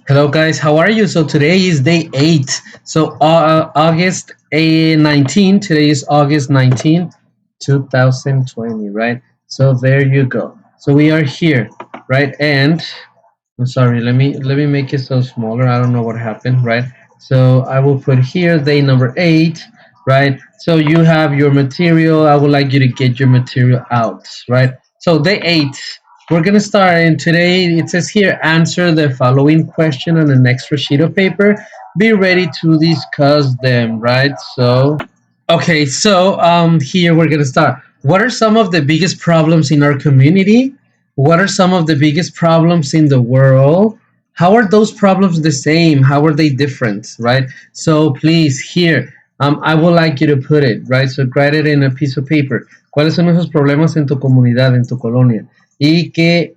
Hello guys, how are you? So today is day 8. So August 19, today is August 19, 2020, right? So there you go. So we are here, right? And I'm sorry, let me make it so smaller. I don't know what happened, right? So I will put here day number 8, right? So you have your material. I would like you to get your material out, right? So day 8, we're gonna start, and today it says here, answer the following question on an extra sheet of paper. Be ready to discuss them, right? So okay, so here we're gonna start. What are some of the biggest problems in our community? What are some of the biggest problems in the world? How are those problems the same? How are they different, right? So please, here, I would like you to put it, right? So write it in a piece of paper. ¿Cuáles son esos problemas en tu comunidad, en tu colonia? Y qué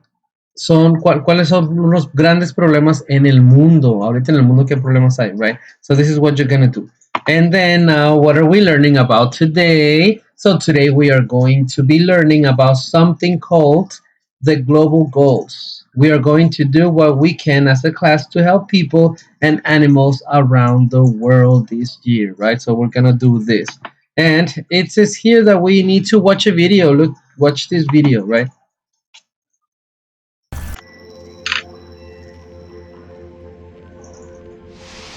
cuáles son unos grandes problemas en el mundo. Ahorita en el mundo, ¿qué problemas hay, right? So this is what you're gonna do. And then now, what are we learning about today? So today we are going to be learning about something called the global goals. We are going to do what we can as a class to help people and animals around the world this year, right? So we're gonna do this. And it says here that we need to watch a video. Look, watch this video, right?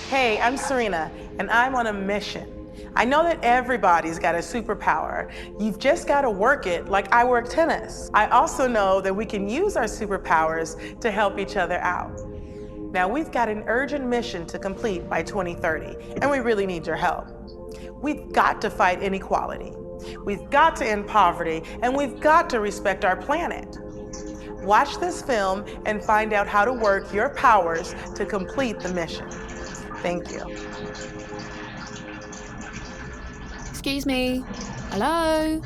Hey, I'm Serena, and I'm on a mission. I know that everybody's got a superpower. You've just got to work it like I work tennis. I also know that we can use our superpowers to help each other out. Now, we've got an urgent mission to complete by 2030, and we really need your help. We've got to fight inequality. We've got to end poverty, and we've got to respect our planet. Watch this film and find out how to work your powers to complete the mission. Thank you. Excuse me. Hello?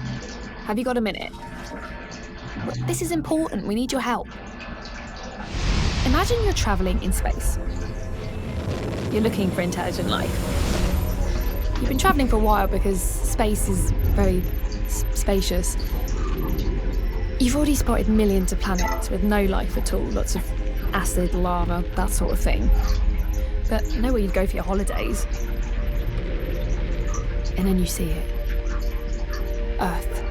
Have you got a minute? This is important. We need your help. Imagine you're traveling in space. You're looking for intelligent life. You've been traveling for a while because space is very spacious. You've already spotted millions of planets with no life at all, lots of acid, lava, that sort of thing. But nowhere you'd go for your holidays. And then you see it. Earth.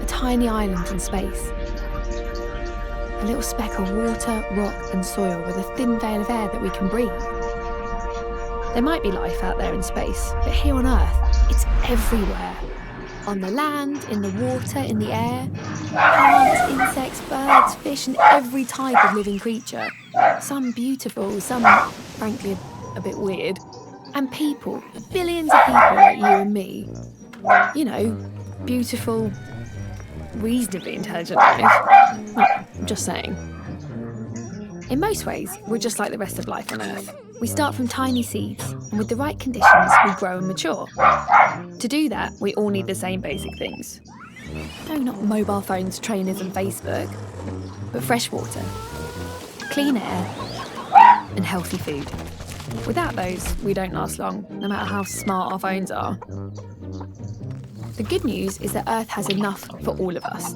A tiny island in space. A little speck of water, rock and soil with a thin veil of air that we can breathe. There might be life out there in space, but here on Earth, it's everywhere. On the land, in the water, in the air. Plants, insects, birds, fish and every type of living creature. Some beautiful, some, frankly, a bit weird. And people, billions of people like you and me. You know, beautiful, reasonably intelligent life. Well, I'm just saying. In most ways, we're just like the rest of life on Earth. We start from tiny seeds, and with the right conditions, we grow and mature. To do that, we all need the same basic things. No, not mobile phones, trainers and Facebook, but fresh water, clean air, and healthy food. Without those, we don't last long, no matter how smart our phones are. The good news is that Earth has enough for all of us.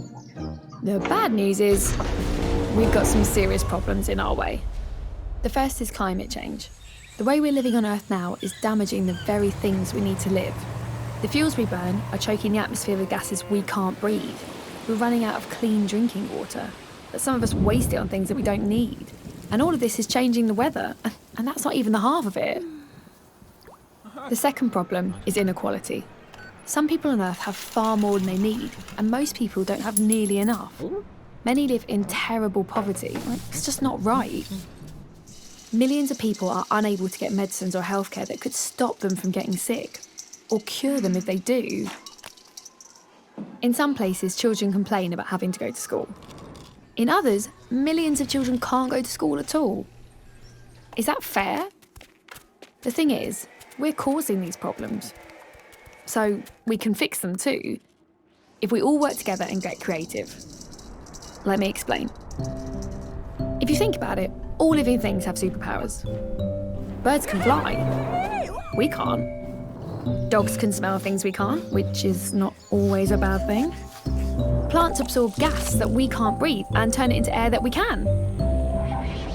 The bad news is we've got some serious problems in our way. The first is climate change. The way we're living on Earth now is damaging the very things we need to live. The fuels we burn are choking the atmosphere with gases we can't breathe. We're running out of clean drinking water, but some of us waste it on things that we don't need. And all of this is changing the weather, and that's not even the half of it. The second problem is inequality. Some people on Earth have far more than they need, and most people don't have nearly enough. Many live in terrible poverty. It's just not right. Millions of people are unable to get medicines or healthcare that could stop them from getting sick, or cure them if they do. In some places, children complain about having to go to school. In others, millions of children can't go to school at all. Is that fair? The thing is, we're causing these problems. So we can fix them too, if we all work together and get creative. Let me explain. If you think about it, all living things have superpowers. Birds can fly. We can't. Dogs can smell things we can't, which is not always a bad thing. Plants absorb gas that we can't breathe and turn it into air that we can.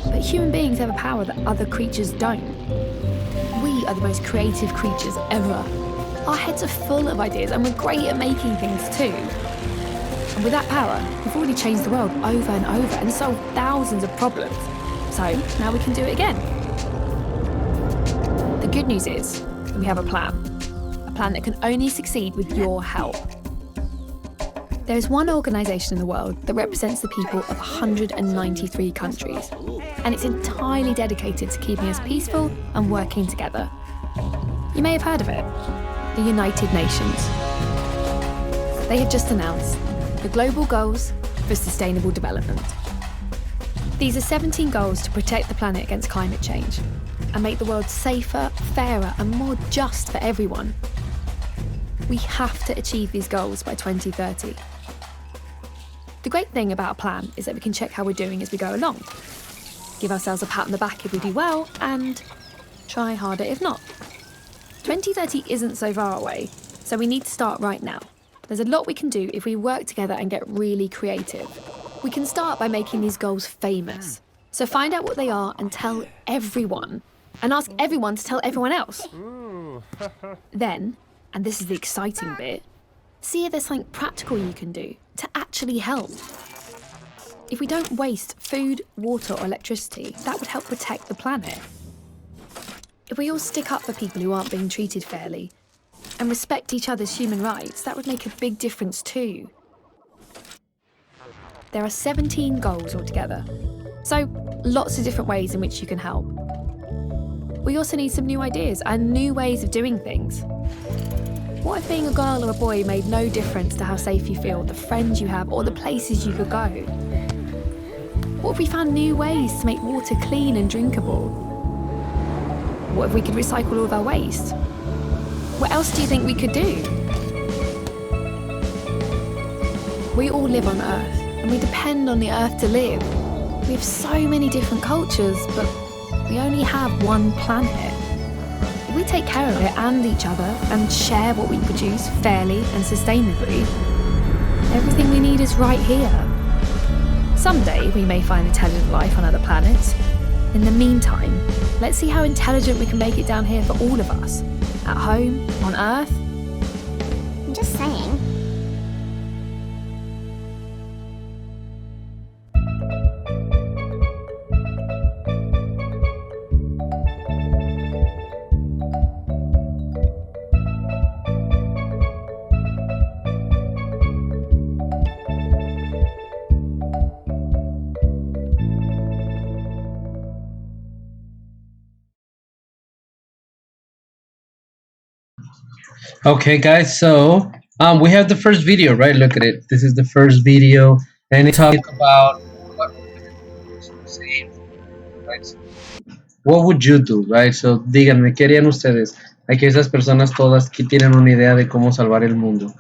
But But human beings have a power that other creatures don't. We are the most creative creatures ever. Our heads are full of ideas and we're great at making things too. And with that power, we've already changed the world over and over and solved thousands of problems. So now we can do it again. The good news is we have a plan that can only succeed with your help. There is one organisation in the world that represents the people of 193 countries, and it's entirely dedicated to keeping us peaceful and working together. You may have heard of it, the United Nations. They have just announced the Global Goals for Sustainable Development. These are 17 goals to protect the planet against climate change and make the world safer, fairer and more just for everyone. We have to achieve these goals by 2030. The great thing about a plan is that we can check how we're doing as we go along, give ourselves a pat on the back if we do well, and try harder if not. 2030 isn't so far away, so we need to start right now. There's a lot we can do if we work together and get really creative. We can start by making these goals famous. So find out what they are and tell everyone, and ask everyone to tell everyone else. Then, and this is the exciting bit, see if there's something practical you can do to actually help. If we don't waste food, water or electricity, that would help protect the planet. If we all stick up for people who aren't being treated fairly and respect each other's human rights, that would make a big difference too. There are 17 goals altogether, so lots of different ways in which you can help. We also need some new ideas and new ways of doing things. What if being a girl or a boy made no difference to how safe you feel, the friends you have, or the places you could go? What if we found new ways to make water clean and drinkable? What if we could recycle all of our waste? What else do you think we could do? We all live on Earth, and we depend on the Earth to live. We have so many different cultures, but we only have one planet. If we take care of it and each other and share what we produce fairly and sustainably, everything we need is right here. Someday we may find intelligent life on other planets. In the meantime, let's see how intelligent we can make it down here for all of us. At home, on Earth. I'm just saying. Okay, guys, so we have the first video, right? Look at it. This is the first video, and it talks about what right? What would you do, right? So, díganme, ¿qué harían ustedes? Aquí esas personas todas que tienen una idea de cómo salvar el mundo.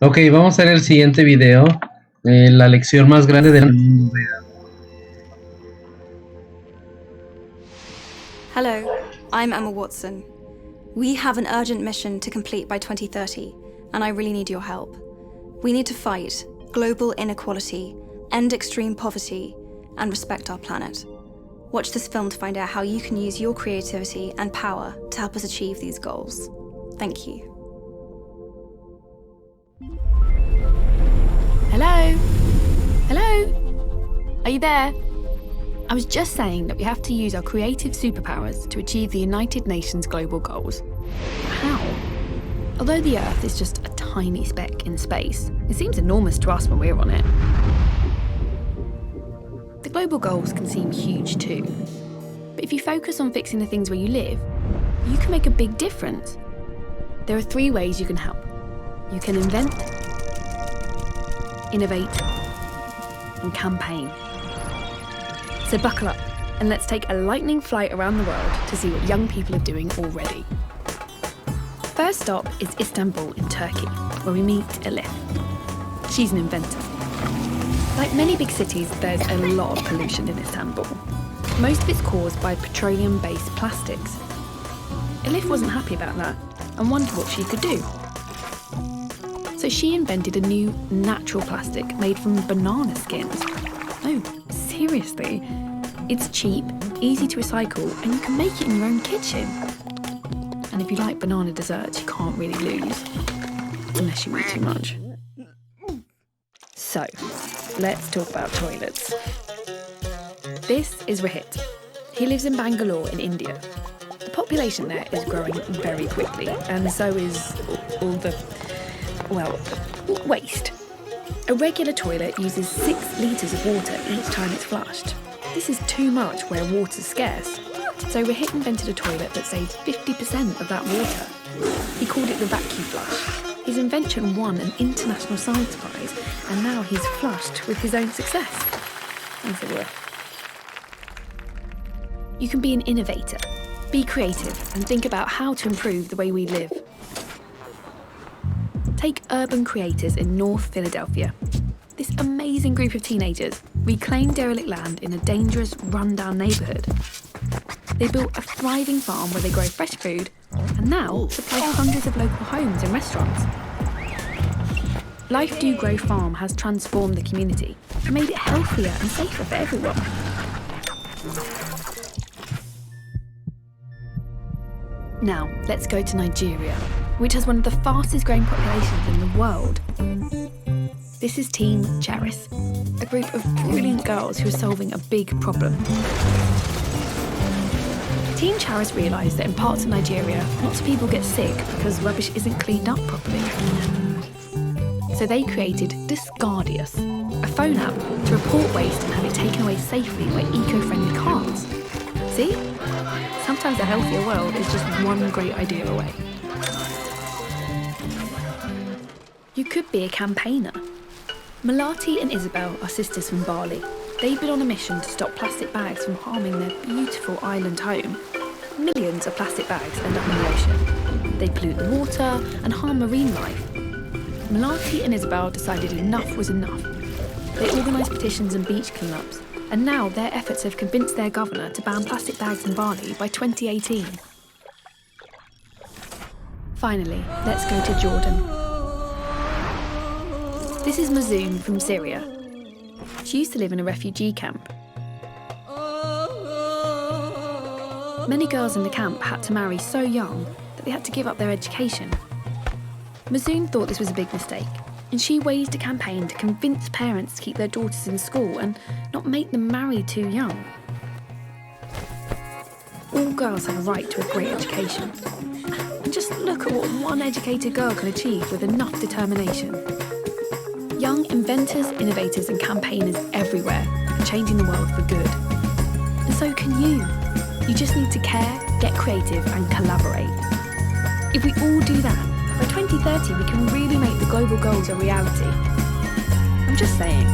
Ok, vamos a ver el siguiente video. La lección más grande del mundo. Hello, I'm Emma Watson. We have an urgent mission to complete by 2030, and I really need your help. We need to fight global inequality, end extreme poverty, and respect our planet. Watch this film to find out how you can use your creativity and power to help us achieve these goals. Thank you. Hello? Hello? Are you there? I was just saying that we have to use our creative superpowers to achieve the United Nations global goals. How? Although the Earth is just a tiny speck in space, it seems enormous to us when we're on it. The global goals can seem huge too. But if you focus on fixing the things where you live, you can make a big difference. There are 3 ways you can help. You can invent, innovate, and campaign. So buckle up and let's take a lightning flight around the world to see what young people are doing already. First stop is Istanbul in Turkey, where we meet Elif. She's an inventor. Like many big cities, there's a lot of pollution in Istanbul. Most of it's caused by petroleum-based plastics. Elif wasn't happy about that and wondered what she could do. So she invented a new natural plastic made from banana skins. No, seriously. It's cheap, easy to recycle, and you can make it in your own kitchen. And if you like banana desserts, you can't really lose. Unless you eat too much. So, let's talk about toilets. This is Rohit. He lives in Bangalore in India. The population there is growing very quickly, and so is all the, well, waste. A regular toilet uses 6 litres of water each time it's flushed. This is too much where water's scarce. So Rohit invented a toilet that saves 50% of that water. He called it the vacuum flush. His invention won an international science prize, and now he's flushed with his own success, as it were. You can be an innovator, be creative, and think about how to improve the way we live. Take urban creators in North Philadelphia. This amazing group of teenagers reclaimed derelict land in a dangerous, run-down neighbourhood. They built a thriving farm where they grow fresh food and now supply hundreds of local homes and restaurants. Life Do Grow Farm has transformed the community and made it healthier and safer for everyone. Now, let's go to Nigeria, which has one of the fastest growing populations in the world. This is Team Charis, a group of brilliant girls who are solving a big problem. Team Charis realised that in parts of Nigeria, lots of people get sick because rubbish isn't cleaned up properly. So they created Discardius, a phone app to report waste and have it taken away safely by eco-friendly cars. See? Sometimes a healthier world is just one great idea away. You could be a campaigner. Malati and Isabel are sisters from Bali. They've been on a mission to stop plastic bags from harming their beautiful island home. Millions of plastic bags end up in the ocean. They pollute the water and harm marine life. Malati and Isabel decided enough was enough. They organised petitions and beach clean-ups, and now their efforts have convinced their governor to ban plastic bags in Bali by 2018. Finally, let's go to Jordan. This is Mazoom from Syria. She used to live in a refugee camp. Many girls in the camp had to marry so young that they had to give up their education. Mazoom thought this was a big mistake, and she waged a campaign to convince parents to keep their daughters in school and not make them marry too young. All girls have a right to a great education. And just look at what one educated girl can achieve with enough determination. Young inventors, innovators and campaigners everywhere are changing the world for good. And so can you. You just need to care, get creative and collaborate. If we all do that, by 2030 we can really make the global goals a reality. I'm just saying.